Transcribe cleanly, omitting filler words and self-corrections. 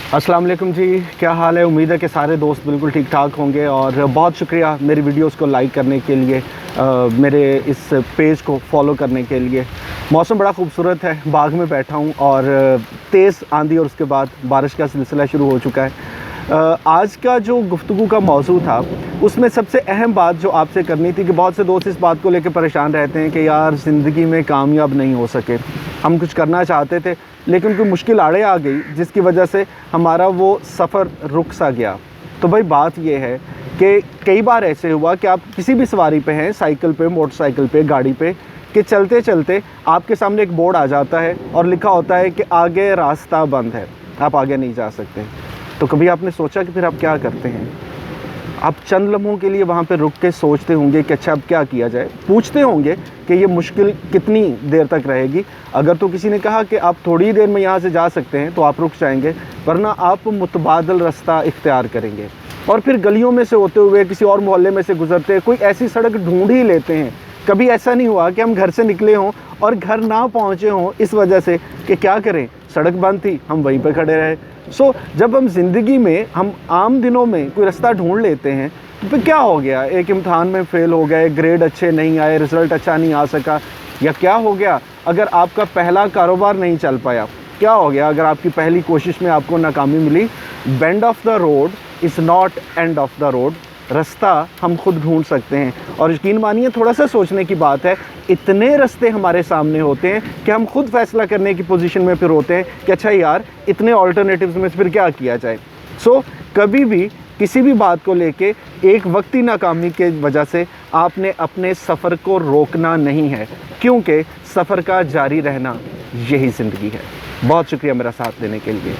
अस्सलाम वालेकुम जी, क्या हाल है। उम्मीद है कि सारे दोस्त बिल्कुल ठीक ठाक होंगे और बहुत शुक्रिया मेरी वीडियोस को लाइक करने के लिए, मेरे इस पेज को फॉलो करने के लिए। मौसम बड़ा खूबसूरत है, बाग में बैठा हूँ और तेज़ आंधी और उसके बाद बारिश का सिलसिला शुरू हो चुका है। आज का जो गुफ्तगू का मौजू था उसमें सबसे अहम बात जो आपसे करनी थी कि बहुत से दोस्त इस बात को लेकर परेशान रहते हैं कि यार ज़िंदगी में कामयाब नहीं हो सके, हम कुछ करना चाहते थे लेकिन कोई मुश्किल आड़े आ गई जिसकी वजह से हमारा वो सफ़र रुक सा गया। तो भाई बात ये है कि कई बार ऐसे हुआ कि आप किसी भी सवारी पे हैं, साइकिल पे, मोटरसाइकिल पे, गाड़ी पे, कि चलते चलते आपके सामने एक बोर्ड आ जाता है और लिखा होता है कि आगे रास्ता बंद है, आप आगे नहीं जा सकते। तो कभी आपने सोचा कि फिर आप क्या करते हैं? आप चंद लम्हों के लिए वहाँ पे रुक के सोचते होंगे कि अच्छा अब क्या किया जाए, पूछते होंगे कि ये मुश्किल कितनी देर तक रहेगी। अगर तो किसी ने कहा कि आप थोड़ी देर में यहाँ से जा सकते हैं तो आप रुक जाएंगे, वरना आप मुतबादल रास्ता इख्तियार करेंगे और फिर गलियों में से होते हुए किसी और मोहल्ले में से गुजरते कोई ऐसी सड़क ढूंढ ही लेते हैं। कभी ऐसा नहीं हुआ कि हम घर से निकले हों और घर ना पहुँचे हों इस वजह से कि क्या करें, सड़क बंद थी, हम वहीं पर खड़े रहे। जब हम ज़िंदगी में हम आम दिनों में कोई रास्ता ढूंढ लेते हैं तो फिर क्या हो गया, एक इम्तहान में फ़ेल हो गए, ग्रेड अच्छे नहीं आए, रिज़ल्ट अच्छा नहीं आ सका, या क्या हो गया अगर आपका पहला कारोबार नहीं चल पाया, क्या हो गया अगर आपकी पहली कोशिश में आपको नाकामी मिली। Bend of the road is not end of the road. रास्ता हम खुद ढूंढ सकते हैं और यकीन मानिए थोड़ा सा सोचने की बात है, इतने रास्ते हमारे सामने होते हैं कि हम खुद फैसला करने की पोजीशन में फिर होते हैं कि अच्छा यार इतने ऑल्टरनेटिव्स में फिर क्या किया जाए। कभी भी किसी भी बात को लेके एक वक्ती नाकामी के वजह से आपने अपने सफ़र को रोकना नहीं है, क्योंकि सफ़र का जारी रहना यही ज़िंदगी है। बहुत शुक्रिया मेरा साथ देने के लिए।